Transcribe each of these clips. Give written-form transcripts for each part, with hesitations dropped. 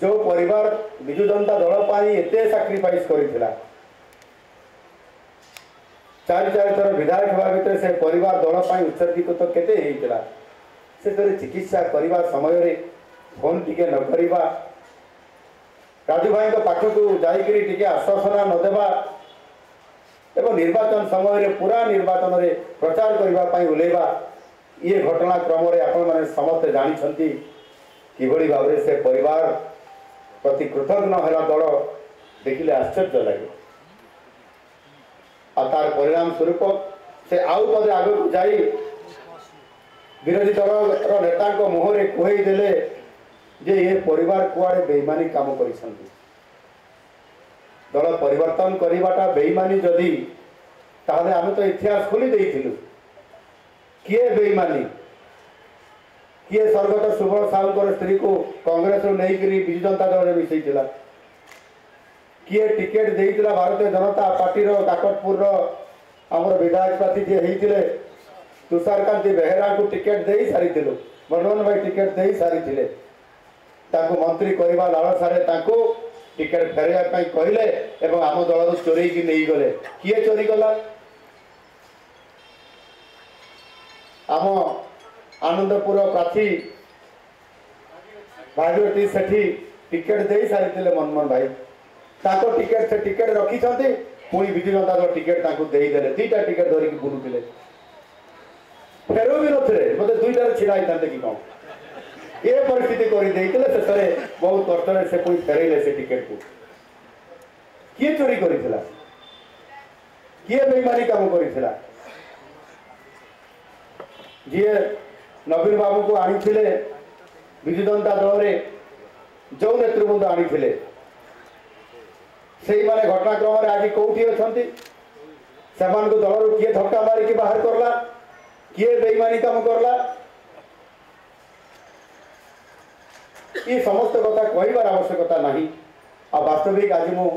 जो परिवार विजु जनता दल पाई एते सैक्रिफाइस करिथिला 4 थर विधायक होगा भितर से परिवार दल पाई उत्सर्गीकृत केते हेइतिला से तरे चिकित्सा करबा समय रे फोन टिके न करबा राजू भाई पाखक जाइकरी टिके आश्वासना न देबा एवं निर्वाचन समय रे पूरा निर्वाचन रे प्रचार करबा पाई उलेबा ये घटना क्रम रे आपण माने समस्त जानि छंती किभली भाव रे से परिवार प्रति कृतज्ञ होला दल देखिले आश्चर्य लगे और तार परिणाम स्वरूप से आउ पदे आगे जाई विरोधी दल नेता मुहरे कही देले जे ये परिवार कुआड़े बेईमानी काम करिसंती दल परिवर्तन करिबाटा बेईमानी जदि ताहले आमे तो इतिहास खोली देइथिलु किए बेईमानी किए स्वर्गत सुबल साहू स्त्री को कांग्रेस नहीं करी विजु जनता दल में मिसैतिला किए टिकेट देइतिला भारतीय जनता पार्टी रो काकटपुर रो हमर विधायक प्रार्थी जे हेइतिले तुषारकांति बेहेरा को टिकेट देई सारिथिलु मनोहर भाई टिकेट देई सारिथिले ताको मंत्री करबा लालसारे ताको टिकेट फेरैया पई कहिले एवं आम दल चोरी की नहीं गले किए चोरी गला आम आनंदपुर प्रार्थी भागीरथी सेठी टिकेट दे सारी मनमोहन भाई ताको टिकेट से टिकेट रखी पुणी विजु जनता दल टिकेट ताको दे देले 2टा टिकेट धरिकी बुलुथिले फेरो भी नथिले मते 2टारे छिड़ा आइतांते कि कौन ये परिस्थिति करी देइतिले सेसरे बहुत कष्टरे से पुणी फेरैले से टिकेट को किए चोरी करिथिला किए बेईमानी काम करिथिला जी नवीन बाबू को आनी विजु जनता दल रे जो नेतृवृंद आनी से माने घटनाक्रम रे आज कौटी अछंती सेमान को दल किए धक्का मारिकी बाहर करला किए बेईमानी काम करला ये समस्त कथा कहबार आवश्यकता नहीं आ वास्तविक आज मु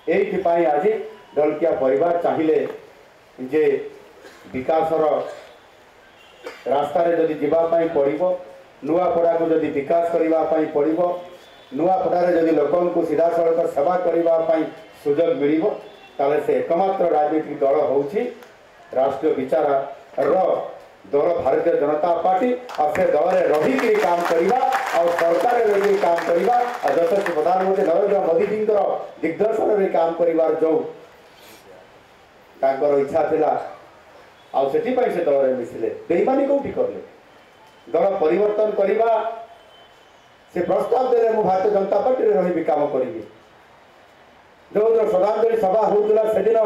एइथिपाई आज दलकिया परिवार चाहिए जे विकासर रास्तार जदि जीवाई पड़ो नुआपड़ा को जदि विकास करने पड़ो नुआपड़ार जदि लोक सीधा सड़क सेवा करने सुजोग मिल ताले से एकमात्र राजनीतिक दल होउछि राष्ट्रीय विचार दल भारतीय जनता पार्टी और से दल में रही काम करवा और सरकार रही काम करवा और यशस्वी प्रधानमंत्री नरेंद्र मोदी जी दिग्दर्शन में काम कर जो इच्छा थिला आउ से दल में मिसिले बेईमानी कौटी करले दल परिवर्तन करवा से प्रस्ताव देले मु भारतीय जनता पार्टी रे रही काम करी जो श्रद्धांजलि सभा होता से दिन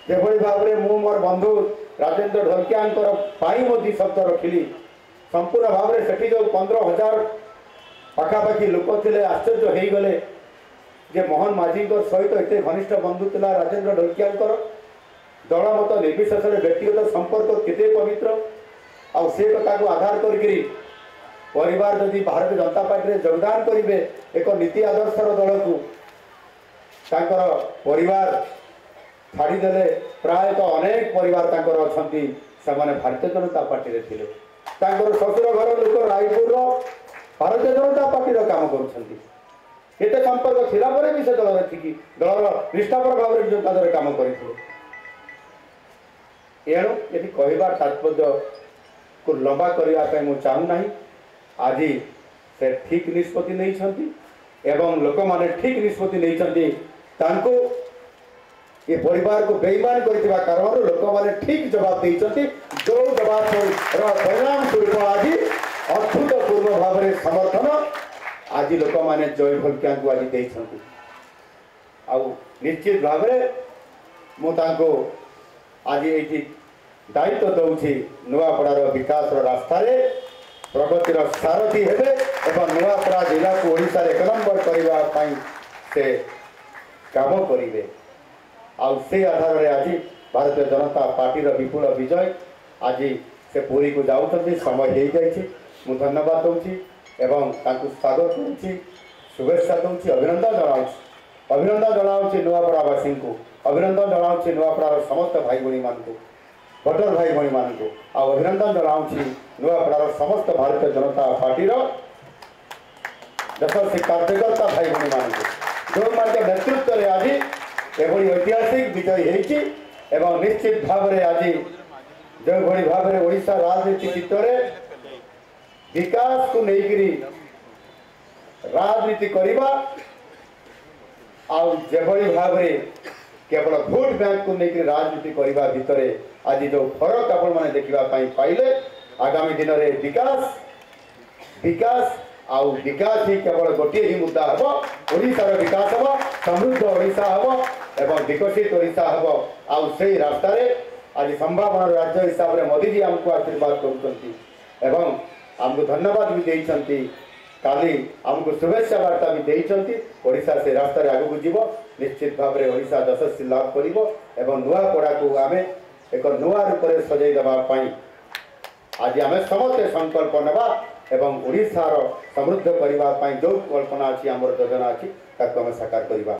जेभली भाव में मु मोर बंधु राजेंद्र ढोलकिया मोदी शब्द रखिली संपूर्ण भाव में सेठी जो 15,000 पाखापाखि लोक थे आश्चर्य हो गले जे मोहन माझी सहित एत घनिष्ठ बंधु था राजेंद्र ढोलकिया दल मत निर्विशेष व्यक्तिगत संपर्क केते पवित्र आउ से कथा को आधार करी परिवार जदि भारतीय जनता पार्टी में योगदान करेंगे एक नीति आदर्शर दल को परिवार छाड़ीदे प्राय तो अनेक परिवार अच्छी से भारतीय जनता पार्टी में थे शशुर घर लोक रायपुर भारतीय जनता पार्टी काम करते संपर्क थिला परे भी से दल थी दल निष्ठापर भाव में जनता दल काम करते एणु ये कहबार तात्पर्य को लंबा करने मुझे चाहूना आज से ठीक निष्पत्ति नहीं एवं लोक माने ठीक निष्पत्ति नहीं ये परिवार को बेईमान करथिबा कारण लोक माने ठीक जवाब देइछंती जो जवाब परिणाम स्वरूप आज अभूतपूर्व भाव में समर्थन आज लोक माने जय ढोलकिया को आज देइछंती आउ निश्चित भाव में मुझे आज ये दायित्व दौछि नुआपड़ार विकास रास्ता प्रगतिर सारथी हेबे एवं नुआपड़ा जिला को ओडिशा एक नंबर करने से काम करेंगे आउ से आधार में आज भारतीय जनता पार्टी विपुल विजय आज से पुरी को जाऊँच समय हो जाए मुझे धन्यवाद दूसरी एवं स्वागत करुँच शुभेच्छा दूसरी अभिनंदन जनाऊँच नुआपड़ावासी को अभिनंदन जनाऊँच नुआपड़ार समस्त भाई भाई मान भोटर भाई भाई मान अभिनंदन जनाऊँच नुआपड़ार समस्त भारतीय जनता पार्टी यशस्वी कार्यकर्ता भाई भाई मान जो मान नेतृत्व में आज एभली ऐतिहासिक विजय होती एवं निश्चित भाव में आज जो भली भाव में ओडिशा राजनीति चित्र में विकास को लेकरी राजनीति करवा आभली भाव में केवल भोट बैंक को लेकर राजनीति करने भितर आज जो फरक आपण मैंने देखापी पाइले आगामी दिन में विकास विकास आउ विकास ही केवल गोटे ही मुद्दा हम ओडिशार विकास हम समृद्ध ओडिशा हम एवं विकसित ओडिशा हम आउ से रास्ता आज संभावना राज्य हिसाब से मोदी जी आमको आशीर्वाद कर आमको धन्यवाद भी देइछंती काली आमको शुभेच्छा वार्ता भी देइछंती ओडिशा से रास्ता आगू को जीव निश्चित भाव में ओडिशा यशस्वी लाभ करिवो एवं नुआ पड़ा को आमे एक नुआ रूप में सजाई देबा पई आज आमे समस्त संकल्प नेबा एवं ओडिशार समृद्ध करबा पई जो कल्पना अछि हमर योजना अछि ताको आमे साकार करबा।